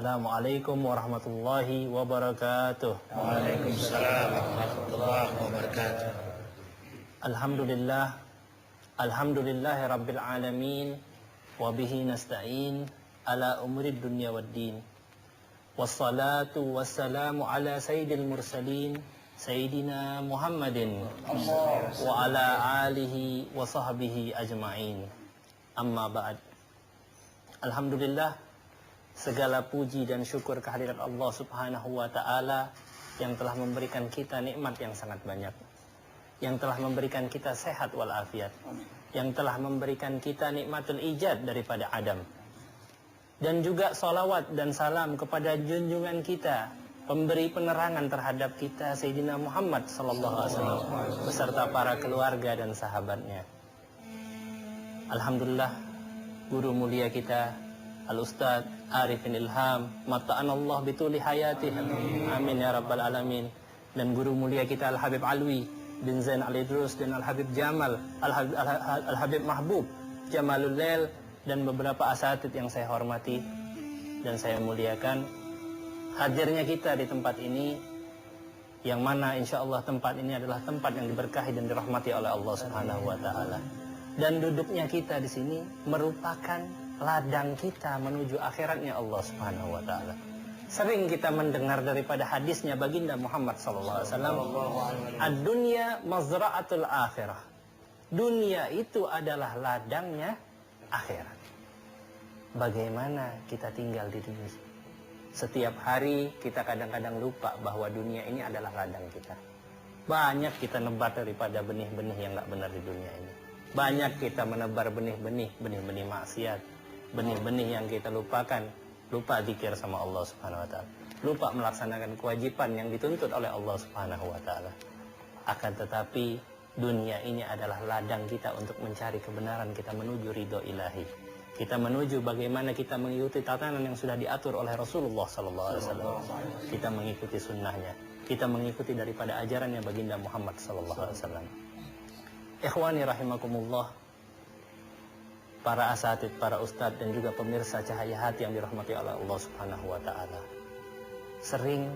Assalamualaikum warahmatullahi wabarakatuh. Waalaikumsalam warahmatullahi wabarakatuh. Alhamdulillah. Alhamdulillahi rabbil alamin. Wabihi nasta'in ala umurid dunya waddin. Wassalatu wassalamu ala sayyidil mursalin Sayyidina Muhammadin wa ala alihi wa sahbihi ajma'in. Amma ba'd. Alhamdulillah, segala puji dan syukur kehadirat Allah Subhanahu wa ta'ala yang telah memberikan kita nikmat yang sangat banyak, yang telah memberikan kita sehat walafiat, yang telah memberikan kita nikmatul ijad daripada Adam, dan juga salawat dan salam kepada junjungan kita, pemberi penerangan terhadap kita, Sayyidina Muhammad sallallahu alaihi wasallam beserta para keluarga dan sahabatnya. Alhamdulillah, guru mulia kita Al-Ustaz Arifin Ilham, mata'anallah bituli hayatih, amin ya rabbal alamin. Dan guru mulia kita Al-Habib Alwi bin Zain Al-Idrus dan Al-Habib Jamal, Al-Habib Mahbub Jamalul Lail, dan beberapa asatid yang saya hormati dan saya muliakan. Hadirnya kita di tempat ini, yang mana insya Allah tempat ini adalah tempat yang diberkahi dan dirahmati oleh Allah Subhanahu wa ta'ala. Dan duduknya kita di sini merupakan ladang kita menuju akhiratnya Allah Subhanahu wa ta'ala. Sering kita mendengar daripada hadisnya baginda Muhammad sallallahu alaihi wasallam, ad-dunya mazra'atul akhirah. Dunia itu adalah ladangnya akhirat. Bagaimana kita tinggal di dunia? Setiap hari kita kadang-kadang lupa bahwa dunia ini adalah ladang kita. Banyak kita nebar daripada benih-benih yang gak benar di dunia ini. Banyak kita menebar benih-benih maksiat, benih-benih yang kita lupakan, lupa zikir sama Allah Subhanahu wa ta'ala, lupa melaksanakan kewajiban yang dituntut oleh Allah Subhanahu wa ta'ala. Akan tetapi dunia ini adalah ladang kita untuk mencari kebenaran, kita menuju ridho ilahi, kita menuju bagaimana kita mengikuti tatanan yang sudah diatur oleh Rasulullah sallallahu alaihi wasallam. Kita mengikuti sunnahnya, kita mengikuti daripada ajarannya baginda Muhammad sallallahu alaihi wasallam. Ikhwani rahimakumullah, para asatid, para ustadz, dan juga pemirsa Cahaya Hati yang dirahmati oleh Allah Subhanahu wa ta'ala. Sering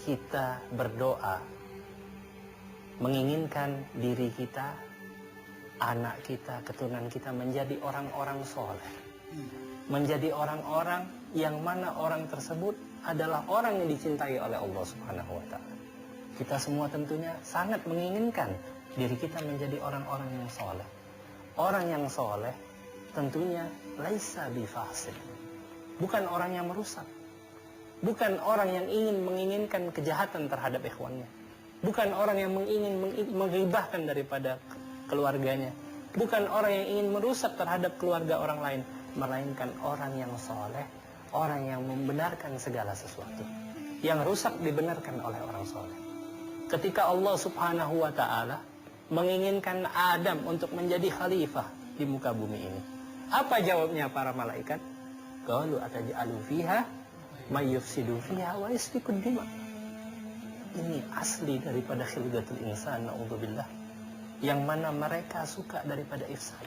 kita berdoa menginginkan diri kita, anak kita, keturunan kita menjadi orang-orang soleh, menjadi orang-orang yang mana orang tersebut adalah orang yang dicintai oleh Allah Subhanahu wa ta'ala. Kita semua tentunya sangat menginginkan diri kita menjadi orang-orang yang soleh. Orang yang soleh tentunya laisa bifasid, bukan orang yang merusak, bukan orang yang menginginkan kejahatan terhadap ikhwannya, bukan orang yang menghibahkan daripada keluarganya, bukan orang yang ingin merusak terhadap keluarga orang lain, melainkan orang yang soleh, orang yang membenarkan segala sesuatu. Yang rusak dibenarkan oleh orang soleh. Ketika Allah Subhanahu wa ta'ala menginginkan Adam untuk menjadi khalifah di muka bumi ini, apa jawabnya para malaikat? Qalu ataj'alu fiha may yufsidu fiha wa yasfikud dima. Ini asli daripada khilqatul insan, naudzubillah, yang mana mereka suka daripada ifsad,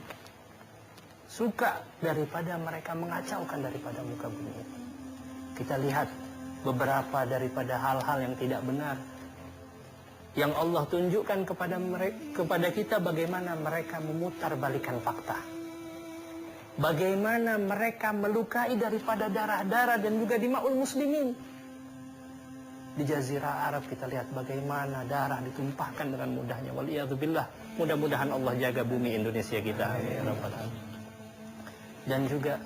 suka daripada mereka mengacaukan daripada muka bumi ini. Kita lihat beberapa daripada hal-hal yang tidak benar yang Allah tunjukkan kepada kita, bagaimana mereka memutarbalikkan fakta, bagaimana mereka melukai daripada darah-darah dan juga dima'ul muslimin. Di Jazirah Arab kita lihat bagaimana darah ditumpahkan dengan mudahnya. Waliyadzubillah. Mudah-mudahan Allah jaga bumi Indonesia kita. Dan juga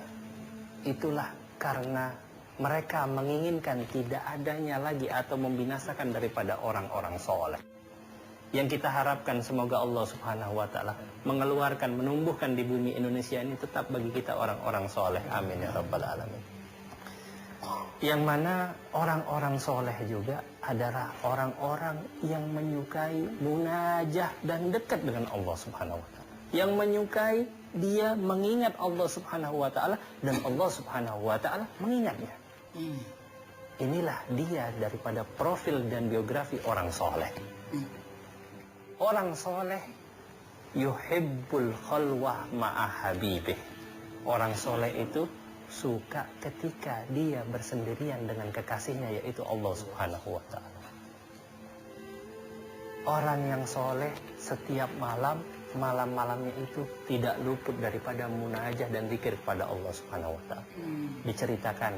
itulah karena mereka menginginkan tidak adanya lagi atau membinasakan daripada orang-orang soleh. Yang kita harapkan semoga Allah Subhanahu wa ta'ala mengeluarkan, menumbuhkan di bumi Indonesia ini tetap bagi kita orang-orang soleh. Amin ya rabbal alamin. Yang mana orang-orang soleh juga adalah orang-orang yang menyukai munajah dan dekat dengan Allah Subhanahu wa ta'ala, yang menyukai dia mengingat Allah Subhanahu wa ta'ala dan Allah Subhanahu wa ta'ala mengingatnya. Inilah dia daripada profil dan biografi orang soleh. Orang soleh yuhibbul khalwah ma'a habibih. Orang soleh itu suka ketika dia bersendirian dengan kekasihnya, yaitu Allah Subhanahu wa Ta'ala. Orang yang soleh setiap malam-malamnya itu tidak luput daripada munajah dan zikir kepada Allah Subhanahu wa Ta'ala. Diceritakan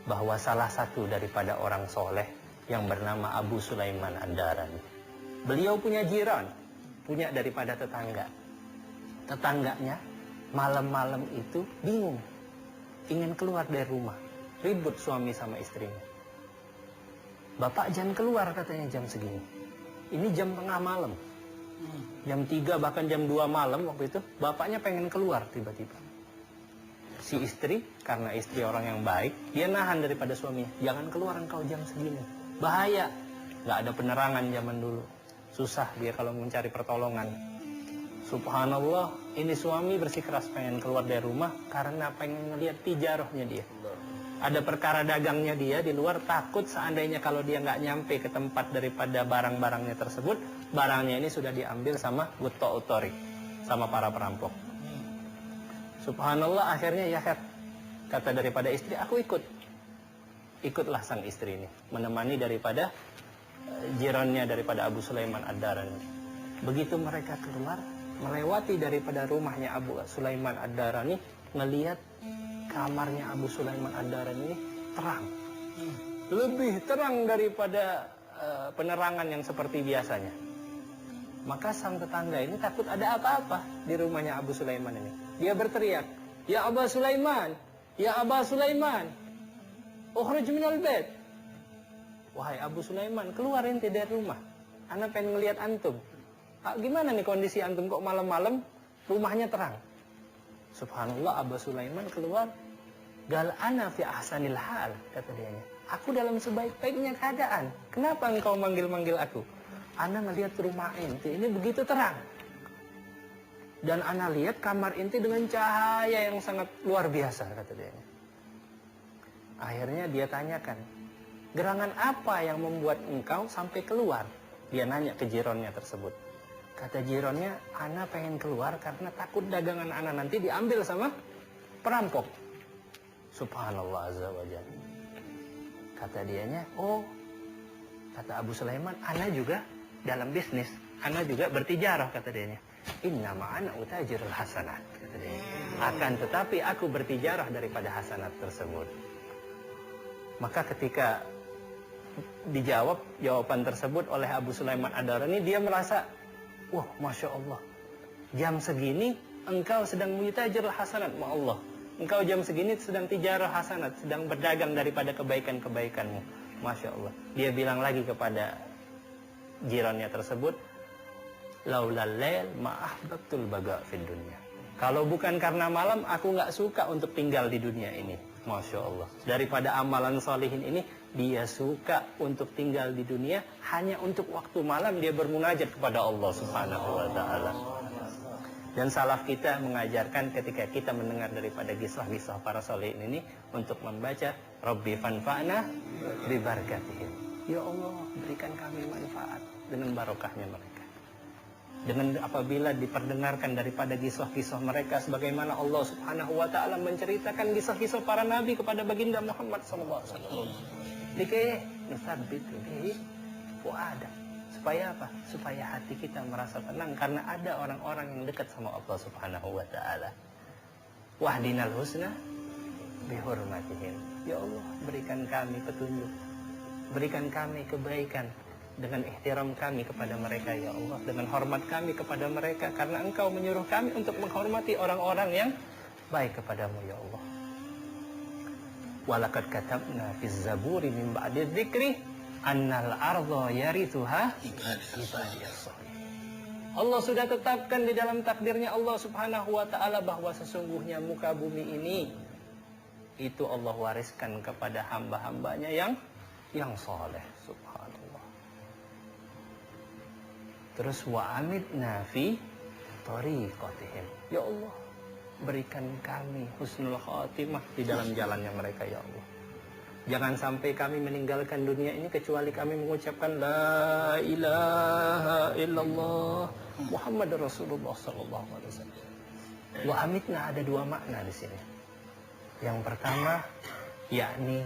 bahwa salah satu daripada orang soleh yang bernama Abu Sulaiman Ad-Darani, beliau punya jiran, punya daripada tetangga. Tetangganya malam-malam itu bingung, ingin keluar dari rumah, ribut suami sama istrinya. Bapak jangan keluar katanya jam segini. Ini jam tengah malam, jam 3 bahkan jam 2 malam waktu itu. Bapaknya pengen keluar tiba-tiba. Si istri, karena istri orang yang baik, dia nahan daripada suaminya. Jangan keluar engkau jam segini, bahaya. Gak ada penerangan zaman dulu, susah dia kalau mencari pertolongan. Subhanallah, ini suami bersikeras pengen keluar dari rumah karena pengen ngeliat tijarahnya dia. Ada perkara dagangnya dia di luar, takut seandainya kalau dia nggak nyampe ke tempat daripada barang-barangnya tersebut, barangnya ini sudah diambil sama Gutta Utori, sama para perampok. Subhanallah, akhirnya ya kata daripada istri, aku ikut. Ikutlah sang istri ini, menemani daripada jirannya daripada Abu Sulaiman Ad-Darani. Begitu mereka keluar, melewati daripada rumahnya Abu Sulaiman Ad-Darani, ngelihat kamarnya Abu Sulaiman Ad-Darani ini terang. Lebih terang daripada penerangan yang seperti biasanya. Maka sang tetangga ini takut ada apa-apa di rumahnya Abu Sulaiman ini. Dia berteriak, "Ya Abu Sulaiman, ya Abu Sulaiman, ukhruj minal bait." Wahai Abu Sulaiman, keluar ente dari rumah. Ana pengen ngelihat antum. Gimana nih kondisi antum kok malam-malam rumahnya terang? Subhanallah, Abu Sulaiman keluar. Gal ana fi ahsanil hal, kata dia. Aku dalam sebaik-baiknya keadaan. Kenapa engkau manggil-manggil aku? Ana ngelihat rumah ente ini begitu terang. Dan ana lihat kamar ente dengan cahaya yang sangat luar biasa, kata dia. Akhirnya dia tanyakan, gerangan apa yang membuat engkau sampai keluar? Dia nanya ke jironnya tersebut. Kata jironnya, ana pengen keluar karena takut dagangan ana nanti diambil sama perampok. Subhanallah azza wa jalla. Kata dianya, oh, kata Abu Sulaiman, ana juga dalam bisnis, ana juga bertijarah, kata dianya. Inna ma'ana utajirul hasanat, kata dia. Akan tetapi aku bertijarah daripada hasanat tersebut. Maka ketika dijawab jawaban tersebut oleh Abu Sulaiman Ad-Darani, dia merasa, wah, Masya Allah, jam segini engkau sedang mutajir hasanat, ma Allah. Engkau jam segini sedang tijarah hasanat, sedang berdagang daripada kebaikan-kebaikanmu. Masya Allah. Dia bilang lagi kepada jirannya tersebut, laulal lail ma'ahbabtul baga fid dunya. Kalau bukan karena malam, aku nggak suka untuk tinggal di dunia ini. Masya Allah. Daripada amalan solihin ini, dia suka untuk tinggal di dunia hanya untuk waktu malam dia bermunajat kepada Allah Subhanahu wa Ta'ala. Dan salaf kita mengajarkan ketika kita mendengar daripada kisah-kisah para solihin ini untuk membaca Rabbi fanfa'na bi barakatihim. Ya Allah, berikan kami manfaat dengan barokahnya mereka. Dengan apabila diperdengarkan daripada kisah-kisah mereka, sebagaimana Allah Subhanahu wa Ta'ala menceritakan kisah-kisah para nabi kepada baginda Muhammad SAW. Dikeh nusabit bihi fuada. Supaya apa? Supaya hati kita merasa tenang karena ada orang-orang yang dekat sama Allah Subhanahu wa Ta'ala. Wahdinal husna bihurmatihim. Ya Allah, berikan kami petunjuk, berikan kami kebaikan dengan ihtiram kami kepada mereka, ya Allah, dengan hormat kami kepada mereka, karena Engkau menyuruh kami untuk menghormati orang-orang yang baik kepadamu, ya Allah. Walaqad katabna fiz zaburi min ba'di dzikri annal ardha yarithuha ibadiyas shalihin. Allah sudah tetapkan di dalam takdirnya Allah Subhanahu wa Ta'ala bahwa sesungguhnya muka bumi ini itu Allah wariskan kepada hamba-hambanya yang soleh. Subhanallah. Terus wa amidna fi tariqatihim. Ya Allah, berikan kami husnul khatimah di dalam jalannya mereka, ya Allah. Jangan sampai kami meninggalkan dunia ini kecuali kami mengucapkan la ilaha illallah Muhammadur Rasulullah sallallahu alaihi wasallam. Wa amitna ada dua makna di sini. Yang pertama, yakni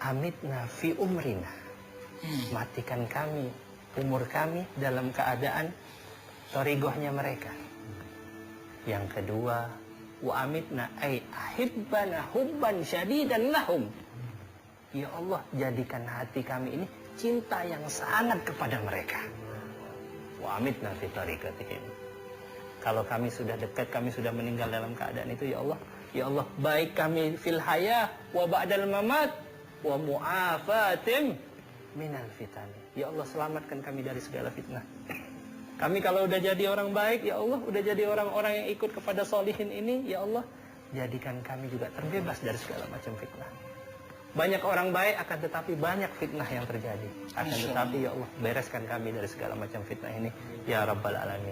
amitna fi umrina. Matikan kami, umur kami dalam keadaan torigohnya mereka. Yang kedua, wa amitna ay ahibbana hubban syadidan lahum. Ya Allah, jadikan hati kami ini cinta yang sangat kepada mereka. Wa amitna fi tariqatihim. Kalau kami sudah dekat, kami sudah meninggal dalam keadaan itu, ya Allah, baik kami fil haya wa ba'dal mamat wa mu'afatim minal fitani. Ya Allah, selamatkan kami dari segala fitnah. Kami kalau udah jadi orang baik, ya Allah, udah jadi orang-orang yang ikut kepada solihin ini, ya Allah, jadikan kami juga terbebas dari segala macam fitnah. Banyak orang baik, akan tetapi banyak fitnah yang terjadi. Akan tetapi, ya Allah, bereskan kami dari segala macam fitnah ini, ya Rabbal Alamin.